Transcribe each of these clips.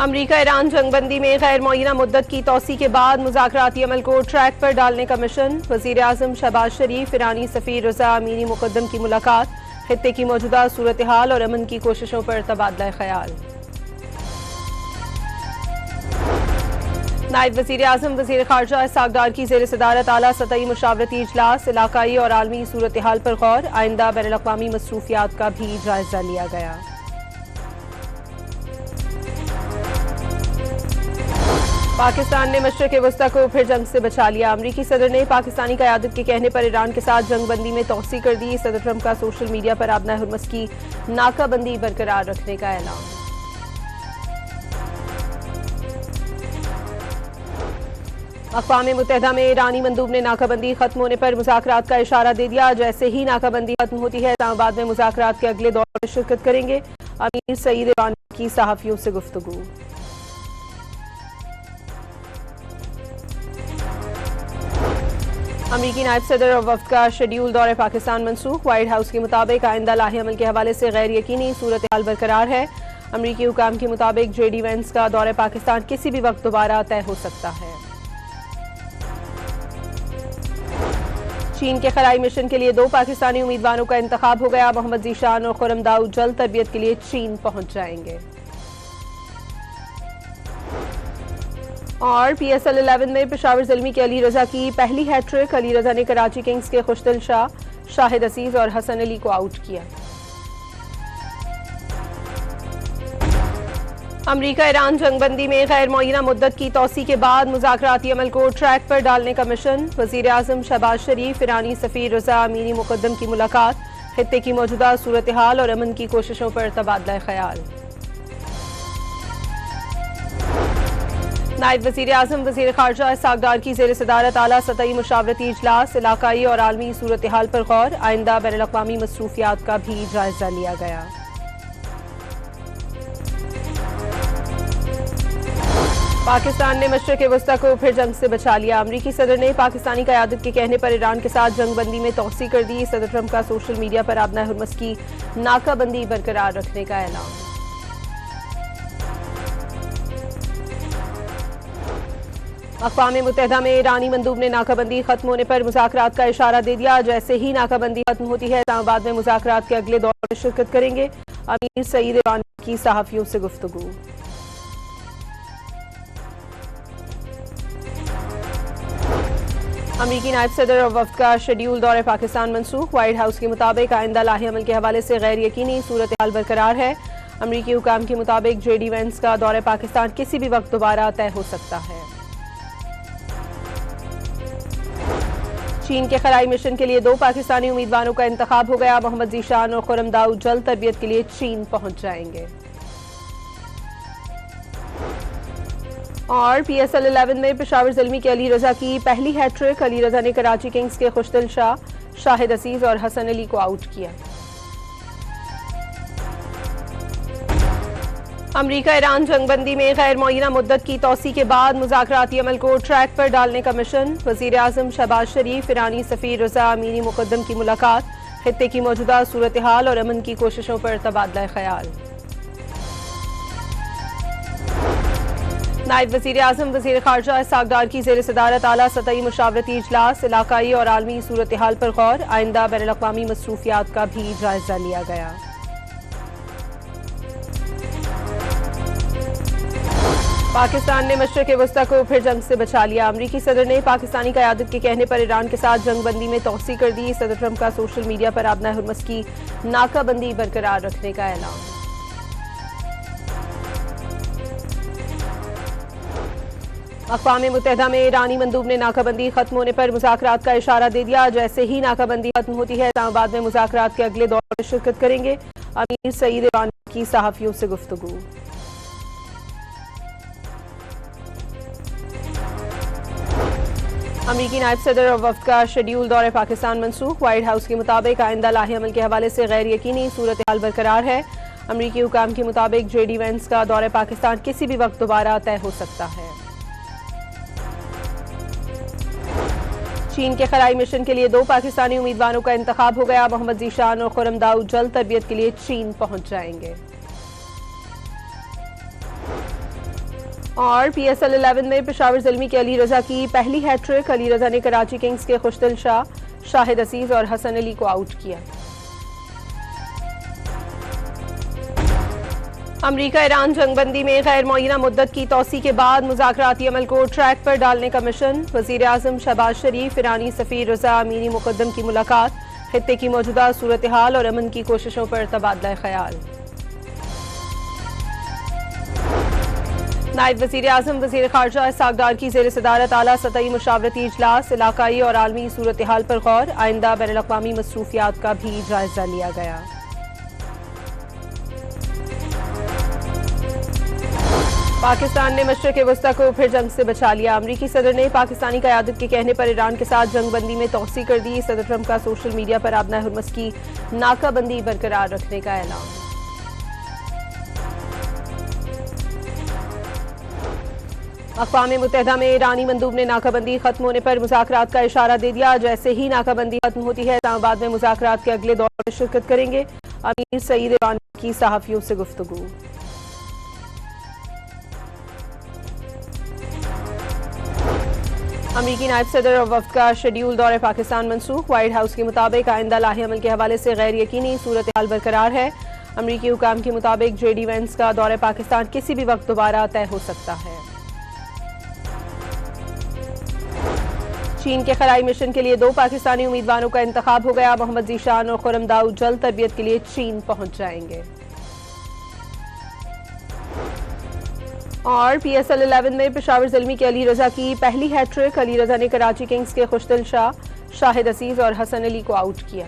अमरीका Iran जंगबंदी में गैर मुअय्यना मुद्दत की तौसी के बाद मुज़ाकराती अमल को ट्रैक पर डालने का मिशन। वज़ीर आज़म शहबाज शरीफ ईरानी सफ़ीर रज़ा अमीनी मुक़द्दम की मुलाकात। खित्ते की मौजूदा सूरत हाल और अमन की कोशिशों पर तबादला ख्याल। नायब वज़ीर आज़म वज़ीर ख़ारजा इसहाक़ डार की ज़ेर सदारत आला सतही मुशावरती इजलास। इलाकाई और आलमी सूरत हाल पर गौर। आइंदा बैनुल अक़वामी मसरूफियात का भी जायजा लिया गया। पाकिस्तान ने मशरिक़ वस्ता को फिर जंग से बचा लिया। अमरीकी सदर ने पाकिस्तानी क़यादत के कहने पर ईरान के साथ जंगबंदी में तौसी कर दी। सदर ट्रंप का सोशल मीडिया पर आबना हुर्मस की नाकाबंदी बरकरार रखने का ऐलान। अक़वाम मुत्तहिदा में ईरानी मंदूब ने नाकाबंदी खत्म होने पर मुज़ाकरात का इशारा दे दिया। जैसे ही नाकाबंदी खत्म होती है इस्लामाबाद में मुज़ाकरात के अगले दौर में शिरकत करेंगे। अमीर सईद ईरानी की सहाफ़ियों से गुफ्तगू। अमरीकी नायब सदर और वफ़द का शेड्यूल दौरे पाकिस्तान मनसूख। वाइट हाउस के मुताबिक आइंदा लाहे अमल के हवाले से गैर यकीनी सूरत हाल बरकरार है। अमरीकी हुकाम के मुताबिक JD वेंस का दौरे पाकिस्तान किसी भी वक्त दोबारा तय हो सकता है। चीन के खलाई मिशन के लिए 2 पाकिस्तानी उम्मीदवारों का इंतखाब हो गया। मोहम्मद ज़ीशान और खुर्रम दाऊद जल्द तरबियत के लिए चीन पहुंच जाएंगे। और PSL 11 में पेशावर ज़ल्मी के अली रजा की पहली हैट्रिक। अली रजा ने कराची किंग्स के खुशदिल शाह, शाहिद अजीज और हसन अली को आउट किया। अमरीका ईरान जंगबंदी में गैर मुअय्यना मुद्दत की तौसी के बाद मुज़ाकराती अमल को ट्रैक पर डालने का मिशन। वज़ीर आज़म शहबाज शरीफ ईरानी सफ़ीर रज़ा अमीनी मुक़द्दम की मुलाकात। खित्ते की मौजूदा सूरत हाल और अमन की कोशिशों पर तबादला ख्याल। नायब वज़ीर आज़म वज़ीर ख़ारजा इसहाक़ डार की ज़ेर सदारत आला सतही मुशावरती इजलास। इलाकाई और आलमी सूरत हाल पर गौर। आइंदा बैनुल अक़वामी मसरूफियात का भी जायजा लिया गया। पाकिस्तान ने मशरिक़ वस्ता को फिर जंग से बचा लिया। अमरीकी सदर ने पाकिस्तानी क़यादत के कहने पर ईरान के साथ जंगबंदी में तौसी कर दी। सदर ट्रंप का सोशल मीडिया पर आबना हुर्मस की नाकाबंदी बरकरार रखने का ऐलान। अक़वाम मुत्तहिदा में ईरानी मंदूब ने नाकाबंदी खत्म होने पर मुज़ाकरात का इशारा दे दिया। जैसे ही नाकाबंदी खत्म होती है इस्लामाबाद में मुज़ाकरात के अगले दौर में शिरकत करेंगे। अमीर सईद ईरानी की सहाफ़ियों से गुफ्तगू। अमरीकी नायब सदर और वफ़द का शेड्यूल दौरे पाकिस्तान मनसूख। वाइट हाउस के मुताबिक आइंदा लाहे अमल के हवाले से गैर यकीनी सूरत हाल बरकरार है। अमरीकी हुकाम के मुताबिक JD वेंस का दौरे पाकिस्तान किसी भी वक्त दोबारा तय हो सकता है। चीन के खलाई मिशन के लिए 2 पाकिस्तानी उम्मीदवारों का इंतखाब हो गया। मोहम्मद ज़ीशान और खुर्रम दाऊद जल्द तरबियत के लिए चीन पहुंच जाएंगे। और PSL 11 में पेशावर ज़ल्मी के अली रजा की पहली हैट्रिक। अली रजा ने कराची किंग्स के खुशदिल शाह, शाहिद अजीज और हसन अली को आउट किया। अमरीका ईरान जंगबंदी में गैर मुअय्यना मुद्दत की तौसी के बाद मुज़ाकराती अमल को ट्रैक पर डालने का मिशन। वज़ीर आज़म शहबाज शरीफ ईरानी सफ़ीर रज़ा अमीनी मुक़द्दम की मुलाकात। खित्ते की मौजूदा सूरत हाल और अमन की कोशिशों पर तबादला ख्याल। नायब वज़ीर आज़म वज़ीर ख़ारजा इसहाक़ डार की ज़ेर सदारत आला सतही मुशावरती इजलास। इलाकाई और आलमी सूरत हाल पर गौर। आइंदा बैनुल अक़वामी मसरूफियात का भी जायजा लिया गया। पाकिस्तान ने मशरिक़ वस्ता को फिर जंग से बचा लिया। अमरीकी सदर ने पाकिस्तानी क़यादत के कहने पर ईरान के साथ जंगबंदी में तौसी कर दी। सदर ट्रंप का सोशल मीडिया पर आबना हुर्मस की नाकाबंदी बरकरार रखने का ऐलान। अक़वाम मुत्तहिदा में ईरानी मंदूब ने नाकाबंदी खत्म होने पर मुज़ाकरात का इशारा दे दिया। जैसे ही नाकाबंदी खत्म होती है इस्लामाबाद में मुज़ाकरात के अगले दौर में शिरकत करेंगे। अमीर सईद ईरानी की सहाफ़ियों से गुफ्तगू। अमरीकी नायब सदर और वफ़द का शेड्यूल दौरे पाकिस्तान मनसूख। वाइट हाउस के मुताबिक आइंदा लाहे अमल के हवाले से गैर यकीनी सूरत हाल बरकरार है। अमरीकी हुकाम के मुताबिक JD वेंस का दौरे पाकिस्तान किसी भी वक्त दोबारा तय हो सकता है। चीन के खलाई मिशन के लिए 2 पाकिस्तानी उम्मीदवारों का इंतखाब हो गया। मोहम्मद ज़ीशान और खुर्रम दाऊद जल्द तरबियत के लिए चीन पहुंच जाएंगे। और PSL 11 में पेशावर ज़ल्मी के अली रजा की पहली हैट्रिक। अली रजा ने कराची किंग्स के खुशदिल शाह, शाहिद अजीज और हसन अली को आउट किया। अमरीका ईरान जंगबंदी में गैर मुअय्यना मुद्दत की तौसी के बाद मुज़ाकराती अमल को ट्रैक पर डालने का मिशन। वज़ीर आज़म शहबाज शरीफ, ईरानी सफ़ीर रज़ा अमीनी मुक़द्दम की मुलाकात। खित्ते की मौजूदा सूरत हाल और अमन की कोशिशों पर तबादला ख्याल। नायब वज़ीर आज़म वज़ीर ख़ारजा इसहाक़ डार की ज़ेर सदारत आला सतही मुशावरती इजलास। इलाकाई और आलमी सूरत हाल पर गौर। आइंदा बैनुल अक़वामी मसरूफियात का भी जायजा लिया गया। पाकिस्तान ने मशरिक़ वस्ता को फिर जंग से बचा लिया। अमरीकी सदर ने पाकिस्तानी क़यादत के कहने पर ईरान के साथ जंगबंदी में तौसी कर दी। सदर ट्रंप का सोशल मीडिया पर आबना हुर्मस की नाकाबंदी बरकरार रखने का ऐलान। अक़वाम मुत्तहिदा में ईरानी मंदूब ने नाकाबंदी खत्म होने पर मुज़ाकरात का इशारा दे दिया। जैसे ही नाकाबंदी खत्म होती है इस्लामाबाद में मुज़ाकरात के अगले दौर में शिरकत करेंगे। अमीर सईद ईरान की सहाफ़ियों से गुफ्तगू। अमरीकी नायब सदर और वफ्द का शेड्यूल दौरे पाकिस्तान मनसूख। वाइट हाउस के मुताबिक आइंदा लाहे अमल के हवाले से गैर यकीनी सूरत हाल बरकरार है। अमरीकी हुकाम के मुताबिक JD Vance का दौरे पाकिस्तान किसी भी वक्त दोबारा तय हो सकता है। चीन के खलाई मिशन के लिए 2 पाकिस्तानी उम्मीदवारों का इंतखाब हो गया। मोहम्मद जीशान और खुर्रम दाऊद जल्द तरबियत के लिए चीन पहुंच जाएंगे। और PSL 11 में पेशावर ज़ल्मी के अली रजा की पहली हैट्रिक। अली रजा ने कराची किंग्स के खुशदिल शाह, शाहिद अजीज और हसन अली को आउट किया।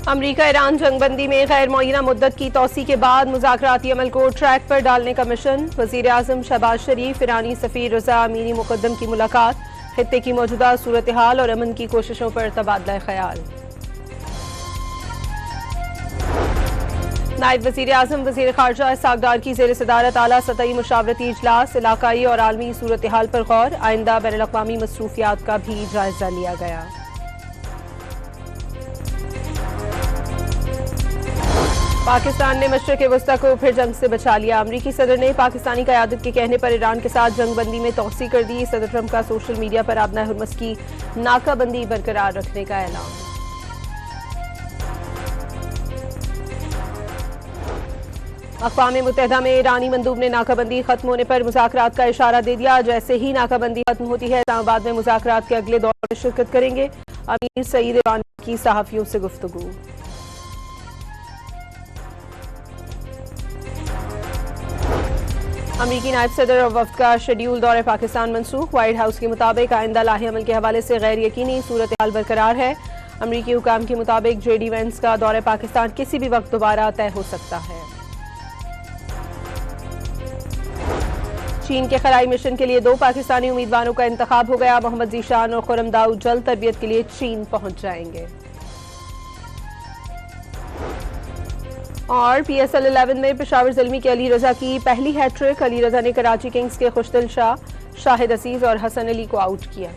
अमरीका ईरान जंगबंदी में गैर मुअय्यना मुद्दत की तौसी के बाद मुज़ाकराती अमल को ट्रैक पर डालने का मिशन। वज़ीर आज़म शहबाज शरीफ, ईरानी सफ़ीर रज़ा अमीनी मुक़द्दम की मुलाकात। खित्ते की मौजूदा सूरत हाल और अमन की कोशिशों पर तबादला ख्याल। नायब वज़ीर आज़म वज़ीर ख़ारजा इसहाक़ डार की ज़ेर सदारत आला सतही मुशावरती इजलास। इलाकाई और आलमी सूरत हाल पर गौर। आइंदा बैनुल अक़वामी मसरूफियात का भी जायजा लिया गया। पाकिस्तान ने मशरिक़ वस्ता को फिर जंग से बचा लिया। अमरीकी सदर ने पाकिस्तानी क़यादत के कहने पर ईरान के साथ जंगबंदी में तौसी कर दी। सदर ट्रंप का सोशल मीडिया पर आबना हुर्मस की नाकाबंदी बरकरार रखने का ऐलान। अक़वाम मुत्तहिदा में ईरानी मंदूब ने नाकाबंदी खत्म होने पर मुज़ाकरात का इशारा दे दिया। जैसे ही नाकाबंदी खत्म होती है इस्लामाबाद में मुज़ाकरात के अगले दौर में शिरकत करेंगे। अमीर सईद ईरान की सहाफ़ियों से गुफ्तगू। अमरीकी नायब सदर और वफ्द का शेड्यूल दौरे पाकिस्तान मनसूख। वाइट हाउस के मुताबिक आइंदा लाहे अमल के हवाले से गैर यकीनी सूरत हाल बरकरार है। अमरीकी हुकाम के मुताबिक JD Vance का दौरे पाकिस्तान किसी भी वक्त दोबारा तय हो सकता है। चीन के खलाई मिशन के लिए 2 पाकिस्तानी उम्मीदवारों का इंतखाब हो गया। मोहम्मद जीशान और खुर्रम दाऊद जल्द तरबियत के लिए चीन पहुंच जाएंगे। और PSL 11 में पेशावर ज़ल्मी के अली रजा की पहली हैट्रिक। अली रजा ने कराची किंग्स के खुशदिल शाह, शाहिद अजीज और हसन अली को आउट किया।